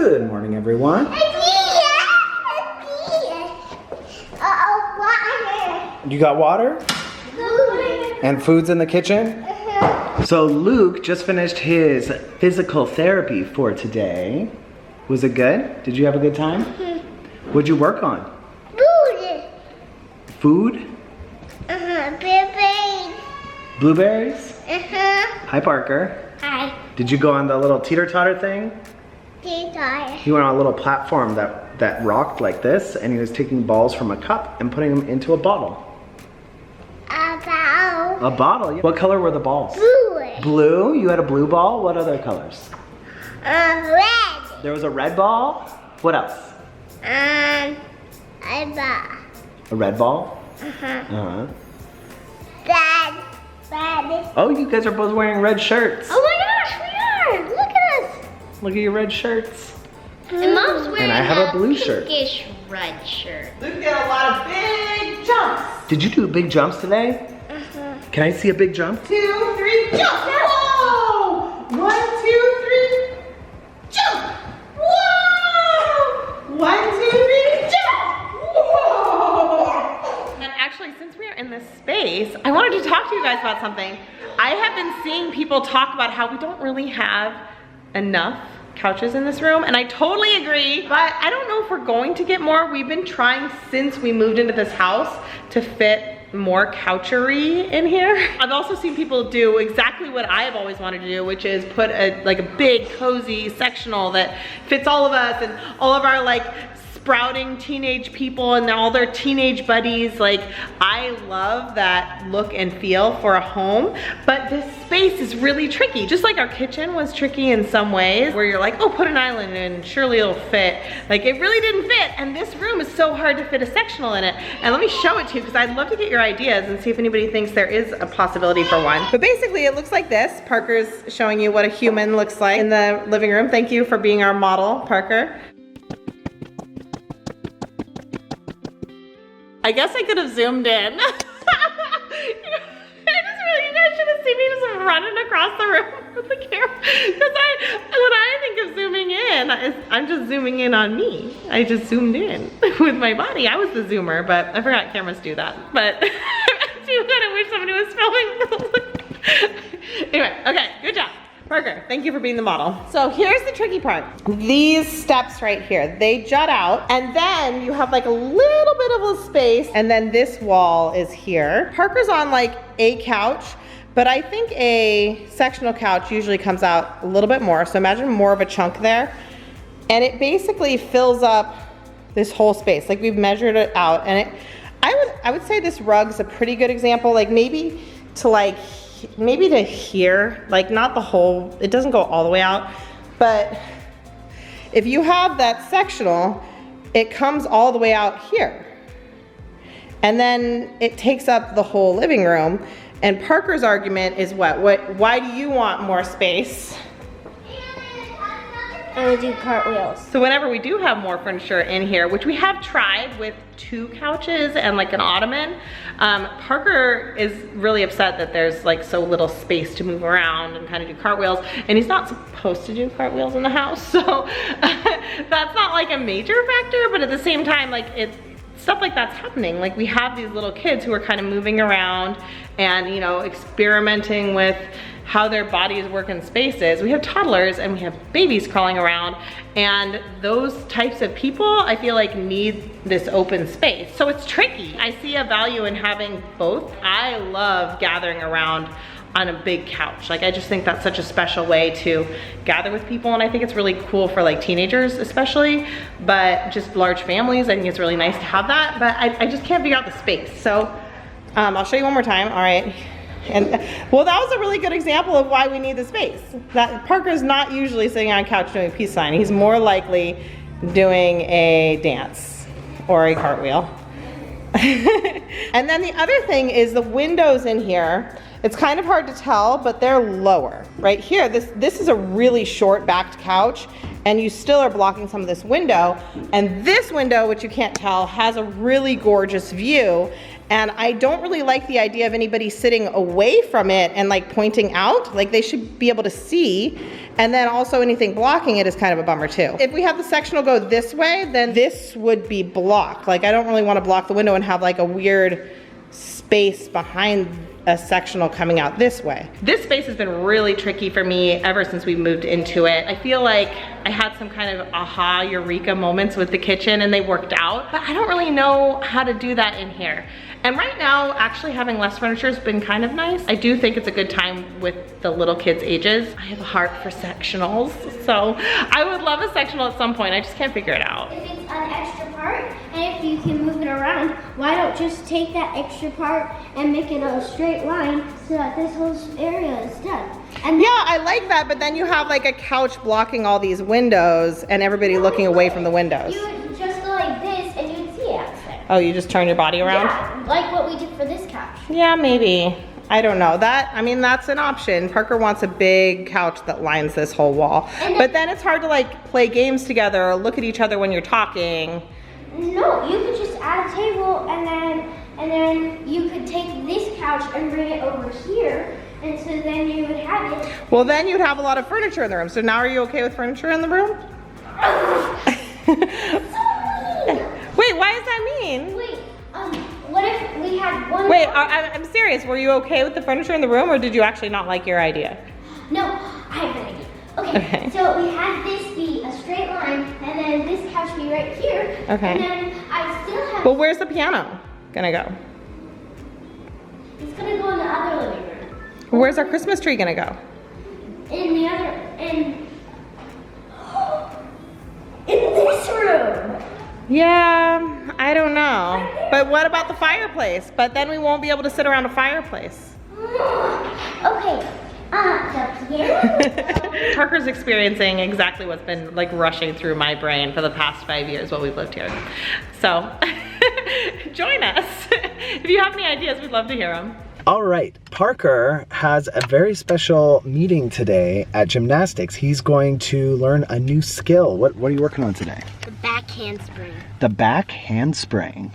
Good morning, everyone. You got water? And food's in the kitchen? So Luke just finished his physical therapy for today. Was it good? Did you have a good time? What'd you work on? Food. Food? Blueberries. Blueberries? Hi, Parker. Hi. Did you go on the little teeter-totter thing? Teeter. He went on a little platform that rocked like this, and he was taking balls from a cup and putting them into a bottle. A bottle? What color were the balls? Blue. Blue? You had a blue ball? What other colors? Red. There was a red ball? What else? A A red ball? Red. Oh, you guys are both wearing red shirts. Oh my gosh, we are. Look at us. Look at your red shirts. And Mom's wearing I have a blue shirt. pinkish red shirt. Luke did a lot of big jumps. Did you do big jumps today? Can I see a big jump? 2, 3, jump! Whoa! 1, 2, 3, jump! Whoa! 1, 2, 3, jump! Whoa! And actually, since we are in this space, I wanted to talk to you guys about something. I have been seeing people talk about how we don't really have enough couches in this room, and I totally agree, but I don't know if we're going to get more. We've been trying since we moved into this house to fit more couchery in here. I've also seen people do exactly what I have always wanted to do, which is put a big cozy sectional that fits all of us and all of our sprouting teenage people and all their teenage buddies. I love that look and feel for a home, but this space is really tricky. Just like our kitchen was tricky in some ways, where you're like, oh, put an island and surely it'll fit. It really didn't fit, and this room is so hard to fit a sectional in it. And let me show it to you, because I'd love to get your ideas and see if anybody thinks there is a possibility for one. But basically it looks like this. Parker's showing you what a human looks like in the living room. Thank you for being our model, Parker. I guess I could have zoomed in. You guys should have seen me just running across the room with the camera. Because when I think of zooming in, I'm just zooming in on me. I just zoomed in with my body. I was the zoomer, but I forgot cameras do that. But I do kind of wish somebody was filming. Anyway, okay, good job. Parker, thank you for being the model. So here's the tricky part. These steps right here, they jut out, and then you have a little bit of a space, and then this wall is here. Parker's on a couch, but I think a sectional couch usually comes out a little bit more, so imagine more of a chunk there. And it basically fills up this whole space. We've measured it out, and I would say this rug's a pretty good example, maybe to here, not the whole, it doesn't go all the way out, but if you have that sectional, it comes all the way out here. And then it takes up the whole living room. And Parker's argument is why do you want more space? And we do cartwheels. So whenever we do have more furniture in here, which we have tried with 2 couches and an ottoman, Parker is really upset that there's so little space to move around and kind of do cartwheels, and he's not supposed to do cartwheels in the house, so that's not a major factor, but at the same time, it's stuff like that's happening. We have these little kids who are kind of moving around and, experimenting with how their bodies work in spaces. We have toddlers and we have babies crawling around, and those types of people, I feel need this open space. So it's tricky. I see a value in having both. I love gathering around on a big couch. I just think that's such a special way to gather with people, and I think it's really cool for teenagers especially, but just large families, I think it's really nice to have that, but I just can't figure out the space. So I'll show you one more time. All right. And well, that was a really good example of why we need the space. That Parker's not usually sitting on a couch doing a peace sign. He's more likely doing a dance or a cartwheel. And then the other thing is the windows in here. It's kind of hard to tell, but they're lower. Right here, this is a really short backed couch, and you still are blocking some of this window. And this window, which you can't tell, has a really gorgeous view. And I don't really like the idea of anybody sitting away from it and like pointing out. Like they should be able to see. And then also anything blocking it is kind of a bummer too. If we have the sectional go this way, then this would be blocked. Like I don't really want to block the window and have like a weird space behind a sectional coming out this way. This space has been really tricky for me ever since we moved into it. I feel like I had some kind of aha eureka moments with the kitchen and they worked out, but I don't really know how to do that in here. And right now, actually having less furniture has been kind of nice. I do think it's a good time with the little kids' ages. I have a heart for sectionals, so I would love a sectional at some point. I just can't figure it out. If it's an extra part, and if you can move it around, why don't just take that extra part and make it a straight line so that this whole area is done? And Yeah, I like that, but then you have like a couch blocking all these windows and everybody looking away from the windows. you would just go like this and you would see it outside. Oh, you just turn your body around? Yeah, like what we did for this couch. Yeah, maybe. I don't know. I mean, that's an option. Parker wants a big couch that lines this whole wall. But then it's hard to like play games together or look at each other when you're talking. No, you could just add a table and then you could take this couch and bring it over here, and so then you would have it. Well, then you'd have a lot of furniture in the room. So now are you okay with furniture in the room? Wait, why is that mean? Wait, what if we had one? Wait, I'm serious. Were you okay with the furniture in the room or did you actually not like your idea? No, I have an idea. Okay, so we had this be a straight line, and then this couch be right here. Okay. And then I still have. Well, where's the piano gonna go? It's gonna go in the other living room. Where's our Christmas tree gonna go? In the other, in this room. Yeah, I don't know. But what about the fireplace? But then we won't be able to sit around a fireplace. Okay, the piano. Parker's experiencing exactly what's been like rushing through my brain for the past 5 years while we've lived here. So, join us. If you have any ideas, we'd love to hear them. All right, Parker has a very special meeting today at Gymnastics. He's going to learn a new skill. What are you working on today? The back handspring. The back handspring.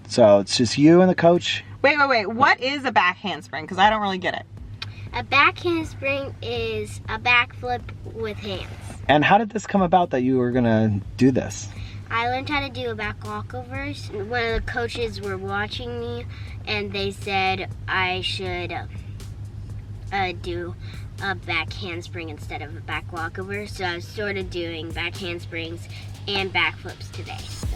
So it's just you and the coach. Wait. What is a back handspring? Because I don't really get it. A back handspring is a backflip with hands. And how did this come about that you were gonna do this? I learned how to do a back walkovers. One of the coaches were watching me and they said I should do a back handspring instead of a back walkover. So I was sort of doing back handsprings and backflips today. So.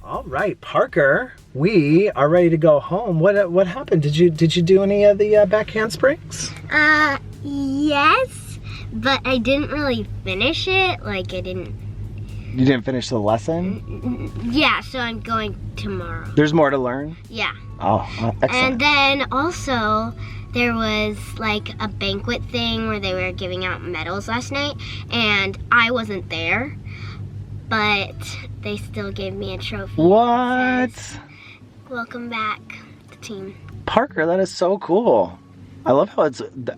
All right, Parker, we are ready to go home. What happened? Did you do any of the back handsprings? Yes, but I didn't really finish it. Like I didn't. You didn't finish the lesson? Yeah, so I'm going tomorrow. There's more to learn? Yeah. Oh, excellent. And then also there was like a banquet thing where they were giving out medals last night, and I wasn't there, but they still gave me a trophy. What? It says, "Welcome back, the team." Parker, that is so cool. I love how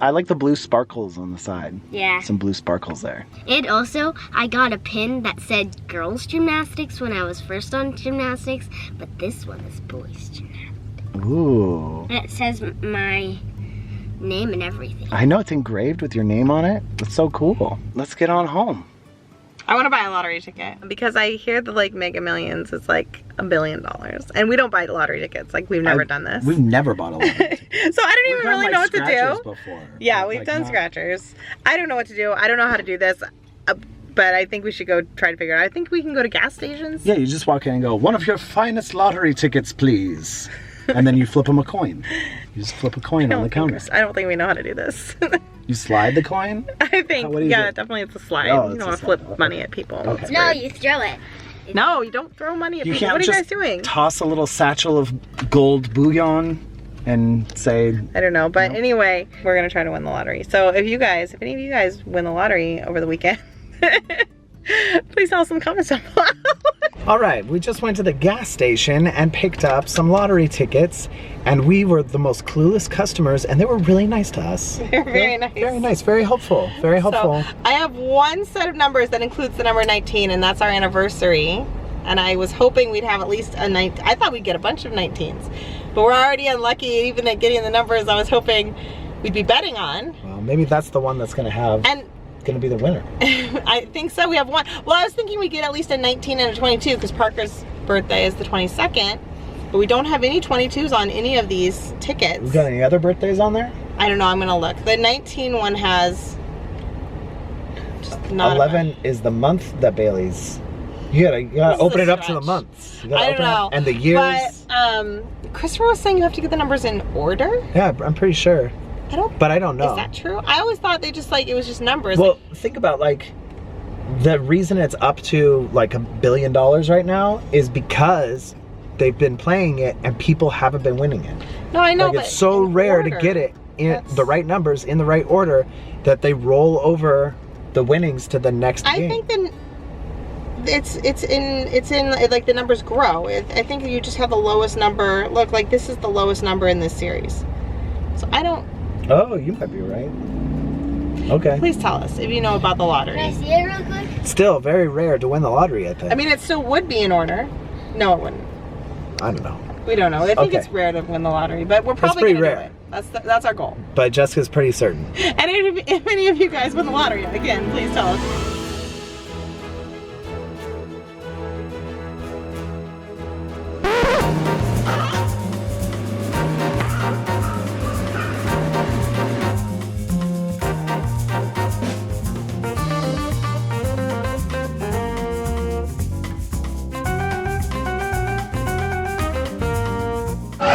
I like the blue sparkles on the side. Yeah. Some blue sparkles there. And also, I got a pin that said girls gymnastics when I was first on gymnastics, but this one is boys gymnastics. Ooh. And it says my name and everything. I know it's engraved with your name on it. That's so cool. Let's get on home. I want to buy a lottery ticket because I hear the like Mega Millions is like $1 billion, and we don't buy lottery tickets. Like we've never done this. We've never bought a lottery ticket. So I don't even really know what to do. Before, yeah, we've done scratchers. I don't know what to do. I don't know how to do this, but I think we should go try to figure it out. I think we can go to gas stations. Yeah, you just walk in and go, one of your finest lottery tickets, please. And then you flip them a coin. You just flip a coin on the counter. I don't think we know how to do this. You slide the coin? I think, yeah, definitely it's a slide. Oh, you don't want to flip money at people. Okay. No, you throw it. No, you don't throw money at You people. can't What are you just guys doing? toss a little satchel of gold bullion and say... I don't know, but anyway, we're gonna try to win the lottery. So if any of you guys win the lottery over the weekend, please tell us in the comments down below. All right, we just went to the gas station and picked up some lottery tickets, and we were the most clueless customers, and they were really nice to us. They're very nice. Very nice, very helpful, very helpful. So I have one set of numbers that includes the number 19, and that's our anniversary. And I was hoping we'd have at least a 19. I thought we'd get a bunch of 19s, but we're already unlucky even at getting the numbers I was hoping we'd be betting on. Well, maybe that's the one that's gonna have. And gonna be the winner. I think so. We have one. Well, I was thinking we'd get at least a 19 and a 22 because Parker's birthday is the 22nd, but we don't have any 22s on any of these tickets. We got any other birthdays on there? I don't know. I'm gonna look. The 19 one has just not 11 is the month that Bailey's. You gotta open it up to the months. You gotta I don't know. And the years. But Christopher was saying you have to get the numbers in order. Yeah, I'm pretty sure. But I don't know. Is that true? I always thought they just like, it was just numbers. Well, think about like, the reason it's up to like $1 billion right now is because they've been playing it and people haven't been winning it. No, I know, like, but it's so rare to get it in the right numbers, in the right order, that they roll over the winnings to the next game. I think then it's in like the numbers grow. I think you just have the lowest number. Look, like this is the lowest number in this series. So I don't. Oh, you might be right. Okay. Please tell us if you know about the lottery. Can I see it real quick? Still very rare to win the lottery, I think. I mean, it still would be in order. No, it wouldn't. I don't know. We don't know. I think it's rare to win the lottery, but we're probably gonna do it. That's our goal. But Jessica's pretty certain. And if any of you guys win the lottery, again, please tell us.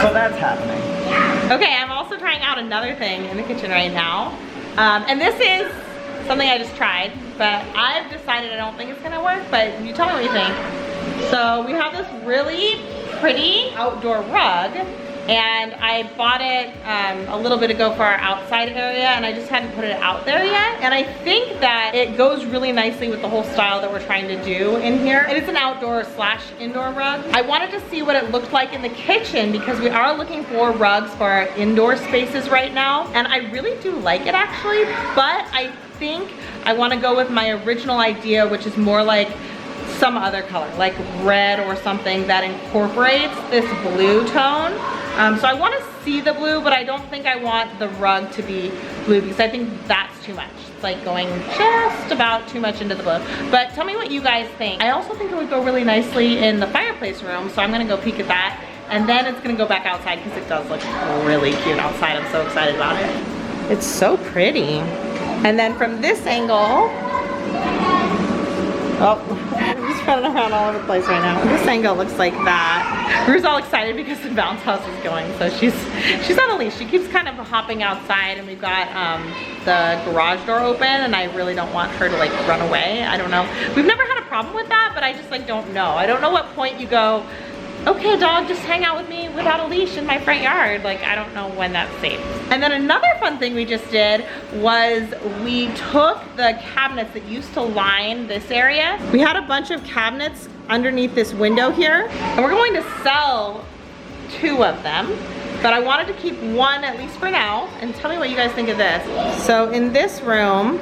So that's happening. Okay, I'm also trying out another thing in the kitchen right now. And this is something I just tried, but I've decided I don't think it's gonna work, but you tell me what you think. So we have this really pretty outdoor rug, and I bought it a little bit ago for our outside area, and I just hadn't put it out there yet. And I think that it goes really nicely with the whole style that we're trying to do in here. And it's an outdoor / indoor rug. I wanted to see what it looked like in the kitchen because we are looking for rugs for our indoor spaces right now. And I really do like it actually, but I think I wanna go with my original idea, which is more like some other color, like red or something that incorporates this blue tone. So I want to see the blue, but I don't think I want the rug to be blue because I think that's too much. It's like going just about too much into the blue. But tell me what you guys think. I also think it would go really nicely in the fireplace room, so I'm gonna go peek at that. And then it's gonna go back outside because it does look really cute outside. I'm so excited about it. It's so pretty. And then from this angle, oh, I'm just running around all over the place right now. This angle looks like that. Rue's all excited because the bounce house is going, so she's on a leash. She keeps kind of hopping outside, and we've got the garage door open, and I really don't want her to like run away. I don't know. We've never had a problem with that, but I just like don't know. I don't know what point you go, okay dog, just hang out with me without a leash in my front yard. Like, I don't know when that's safe. And then another fun thing we just did was we took the cabinets that used to line this area. We had a bunch of cabinets underneath this window here, and we're going to sell 2 of them. but I wanted to keep one at least for now, and tell me what you guys think of this. So in this room,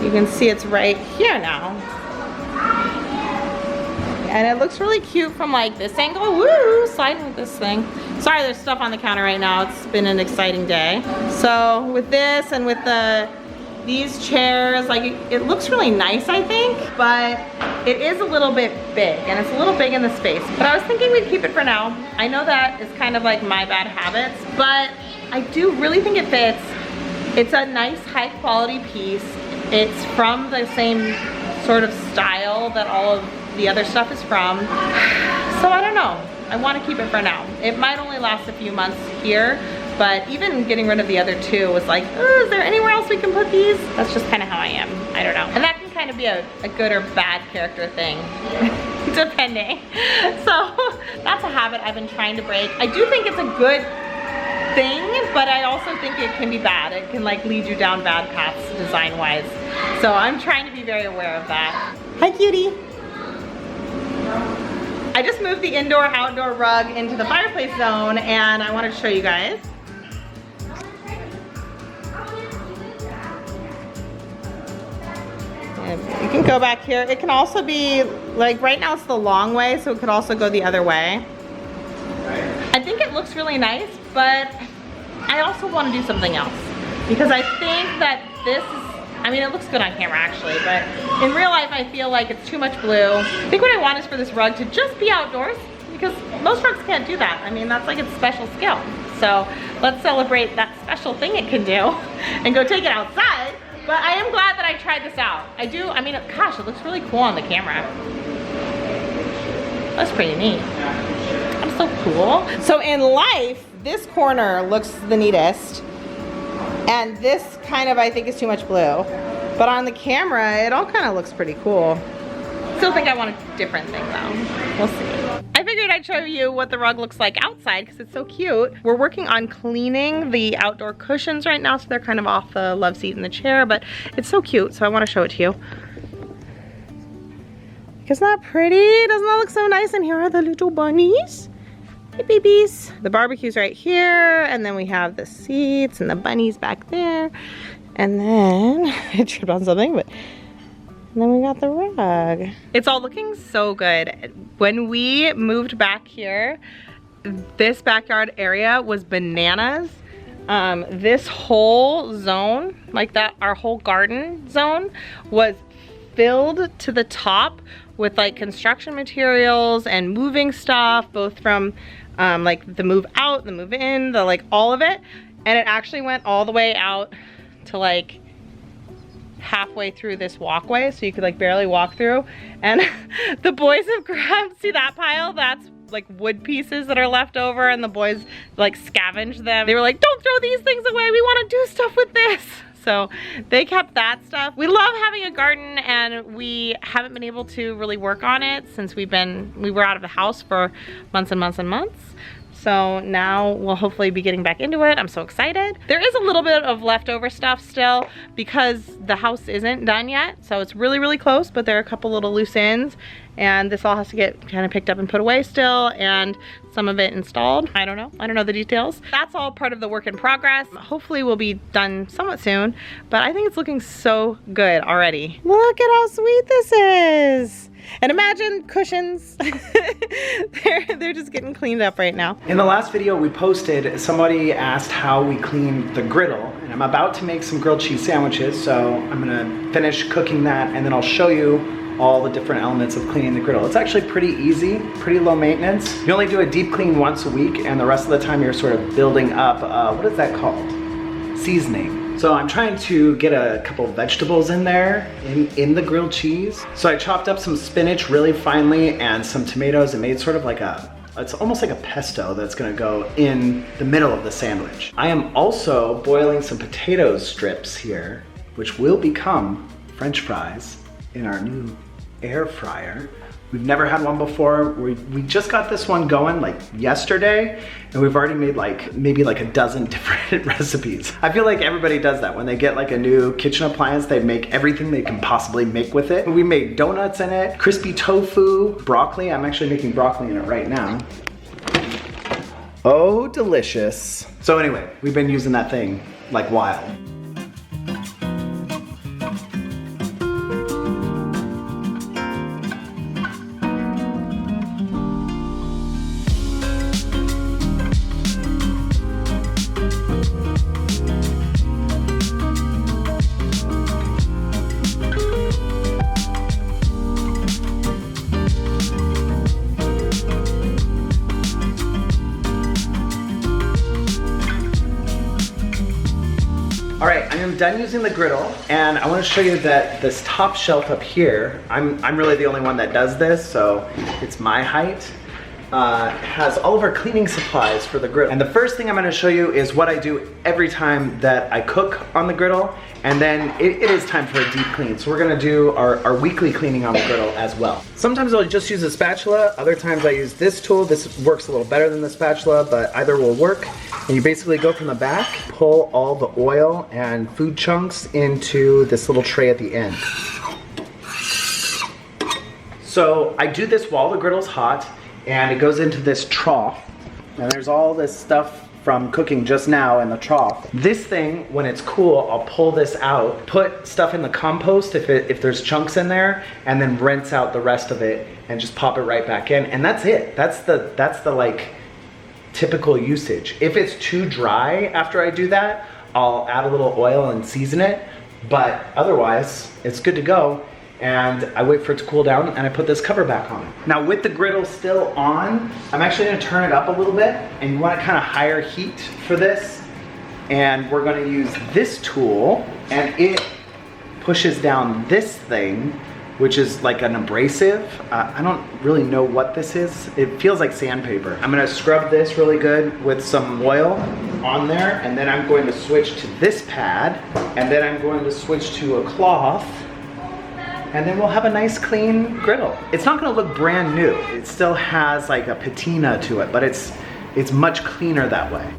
you can see it's right here now. And it looks really cute from like this angle. Woo, sliding with this thing. Sorry, there's stuff on the counter right now. It's been an exciting day. So with this and with these chairs, like it looks really nice, I think, but it is a little bit big, and it's a little big in the space. But I was thinking we'd keep it for now. I know that is kind of like my bad habits, but I do really think it fits. It's a nice high quality piece. It's from the same sort of style that all of the other stuff is from. So I don't know. I want to keep it for now. It might only last a few months here, but even getting rid of the other two was like, oh, is there anywhere else we can put these? That's just kind of how I am. I don't know. And that can kind of be a good or bad character thing, depending. So that's a habit I've been trying to break. I do think it's a good thing, but I also think it can be bad. It can like lead you down bad paths design-wise. So I'm trying to be very aware of that. Hi, cutie. I just moved the indoor-outdoor rug into the fireplace zone, and I wanted to show you guys. And you can go back here. It can also be, like right now it's the long way, so it could also go the other way. I think it looks really nice, but I also want to do something else. Because I think that this is, I mean, it looks good on camera actually, but in real life I feel like it's too much blue. I think what I want is for this rug to just be outdoors, because most rugs can't do that. I mean, that's like its special skill. So let's celebrate that special thing it can do and go take it outside. But I am glad that I tried this out. I mean, gosh, it looks really cool on the camera. That's pretty neat. I'm so cool. So in life, this corner looks the neatest. And this kind of, I think, is too much blue. But on the camera, it all kind of looks pretty cool. Still think I want a different thing though. We'll see. I figured I'd show you what the rug looks like outside because it's so cute. We're working on cleaning the outdoor cushions right now, so they're kind of off the love seat in the chair, but it's so cute, so I want to show it to you. Isn't that pretty? Doesn't that look so nice? And here are the little bunnies. Hey babies. The barbecue's right here, and then we have the seats and the bunnies back there. And then, I tripped on something, but and then we got the rug. It's all looking so good. When we moved back here, this backyard area was bananas. This whole zone, like that, our whole garden zone was filled to the top with like construction materials and moving stuff, both from like the move out, the move in, the like all of it. And it actually went all the way out to like halfway through this walkway, so you could like barely walk through. And the boys have grabbed, see that pile? That's like wood pieces that are left over, and the boys like scavenged them. They were like, don't throw these things away, we want to do stuff with this. So they kept that stuff. We love having a garden, and we haven't been able to really work on it since we were out of the house for months and months and months. So now we'll hopefully be getting back into it. I'm so excited. There is a little bit of leftover stuff still because the house isn't done yet. So it's really, really close, but there are a couple little loose ends, and this all has to get kind of picked up and put away still, and some of it installed. I don't know the details. That's all part of the work in progress. Hopefully we'll be done somewhat soon, but I think it's looking so good already. Look at how sweet this is. And imagine cushions. they're just getting cleaned up right now. In the last video we posted, somebody asked how we clean the griddle, and I'm about to make some grilled cheese sandwiches, so I'm gonna finish cooking that, and then I'll show you all the different elements of cleaning the griddle. It's actually pretty easy, pretty low maintenance. You only do a deep clean once a week, and the rest of the time you're sort of building up, what is that called? Seasoning. So I'm trying to get a couple vegetables in there, in the grilled cheese. So I chopped up some spinach really finely and some tomatoes and made sort of like it's almost like a pesto that's gonna go in the middle of the sandwich. I am also boiling some potato strips here, which will become French fries in our new air fryer. We've never had one before. We just got this one going like yesterday, and we've already made like maybe like a dozen different recipes. I feel like everybody does that. When they get like a new kitchen appliance, they make everything they can possibly make with it. We made donuts in it, crispy tofu, broccoli. I'm actually making broccoli in it right now. Oh, delicious. So anyway, we've been using that thing like wild. All right, I am done using the griddle, and I want to show you that this top shelf up here, I'm really the only one that does this, so it's my height, has all of our cleaning supplies for the griddle. And the first thing I'm going to show you is what I do every time that I cook on the griddle, and then it is time for a deep clean. So we're going to do our weekly cleaning on the griddle as well. Sometimes I'll just use a spatula, other times I use this tool. This works a little better than the spatula, but either will work. And you basically go from the back, pull all the oil and food chunks into this little tray at the end. So I do this while the griddle's hot, and it goes into this trough. And there's all this stuff from cooking just now in the trough. This thing, when it's cool, I'll pull this out, put stuff in the compost if there's chunks in there, and then rinse out the rest of it and just pop it right back in. And that's it. That's the like typical usage. If it's too dry after I do that, I'll add a little oil and season it, but otherwise it's good to go. And I wait for it to cool down and I put this cover back on. Now with the griddle still on, I'm actually gonna turn it up a little bit, and you want kind of higher heat for this. And we're gonna use this tool, and it pushes down this thing, which is like an abrasive. I don't really know what this is. It feels like sandpaper. I'm gonna scrub this really good with some oil on there, and then I'm going to switch to this pad, and then I'm going to switch to a cloth, and then we'll have a nice clean griddle. It's not gonna look brand new. It still has like a patina to it, but it's much cleaner that way.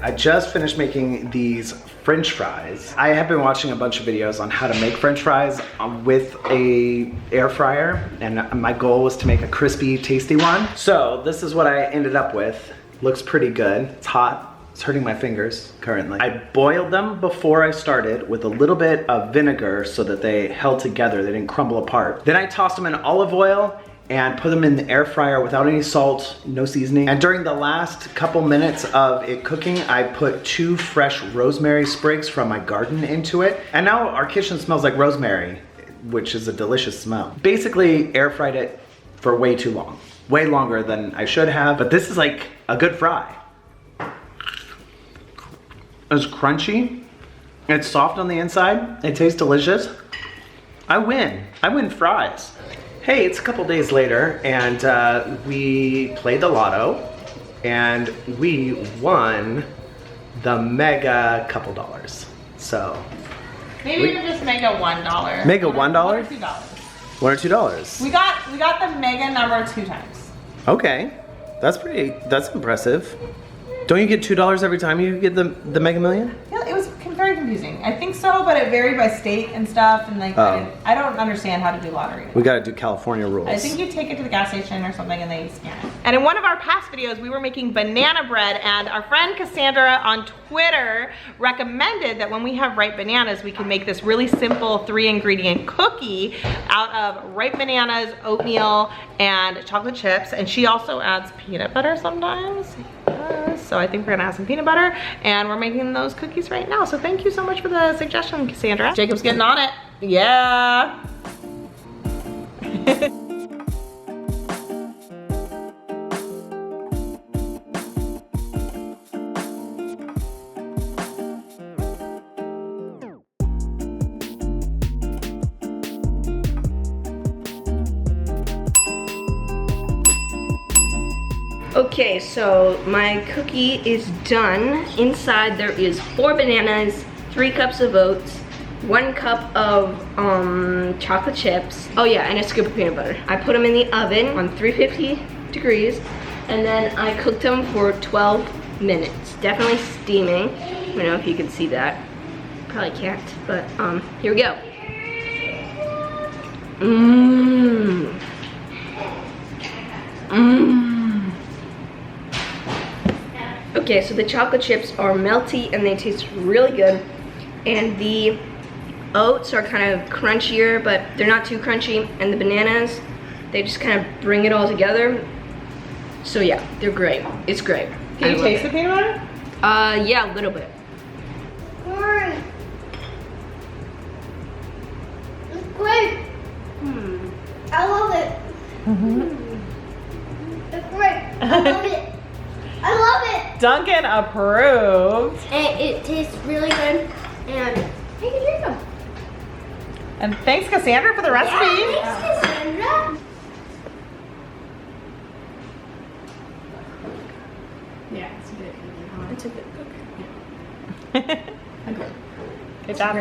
I just finished making these French fries. I have been watching a bunch of videos on how to make French fries with a air fryer, and my goal was to make a crispy, tasty one. So this is what I ended up with. Looks pretty good. It's hot. It's hurting my fingers currently. I boiled them before I started with a little bit of vinegar so that they held together, they didn't crumble apart. Then I tossed them in olive oil and put them in the air fryer without any salt, no seasoning. And during the last couple minutes of it cooking, I put 2 fresh rosemary sprigs from my garden into it. And now our kitchen smells like rosemary, which is a delicious smell. Basically air fried it for way too long. Way longer than I should have, but this is like a good fry. It's crunchy, it's soft on the inside, it tastes delicious. I win fries. Hey, it's a couple days later, and we played the lotto, and we won the mega couple dollars. So maybe even just mega $1. Mega $1? $1 or $2. $1 or $2. We got the mega number 2 times. Okay, that's impressive. Don't you get $2 every time you get the Mega Million? Yeah, it was very confusing. I think so, but it varied by state and stuff, and like I don't understand how to do lottery. We gotta do California rules. I think you take it to the gas station or something and they scan it. And in one of our past videos, we were making banana bread, and our friend Cassandra on Twitter recommended that when we have ripe bananas, we can make this really simple 3-ingredient cookie out of ripe bananas, oatmeal, and chocolate chips. And she also adds peanut butter sometimes. So I think we're gonna add some peanut butter, and we're making those cookies right now. So thank you so much for the suggestion, Cassandra. Jacob's getting on it. Yeah. Okay, so my cookie is done. Inside there is 4 bananas, 3 cups of oats, 1 cup of chocolate chips. Oh yeah, and a scoop of peanut butter. I put them in the oven on 350 degrees, and then I cooked them for 12 minutes. Definitely steaming. I don't know if you can see that. Probably can't, but here we go. Mmm. Mmm. Okay, so the chocolate chips are melty and they taste really good. And the oats are kind of crunchier, but they're not too crunchy. And the bananas, they just kind of bring it all together. So yeah, they're great. It's great. Can you taste the peanut butter? Yeah, a little bit. It's great. I love it. It's great. I love it. I love it. Duncan approved. And it tastes really good. And you can drink them. And thanks, Cassandra, for the recipe. Yeah, thanks, Cassandra. Yeah, it's a good cookie. It's a good cookie. Good job.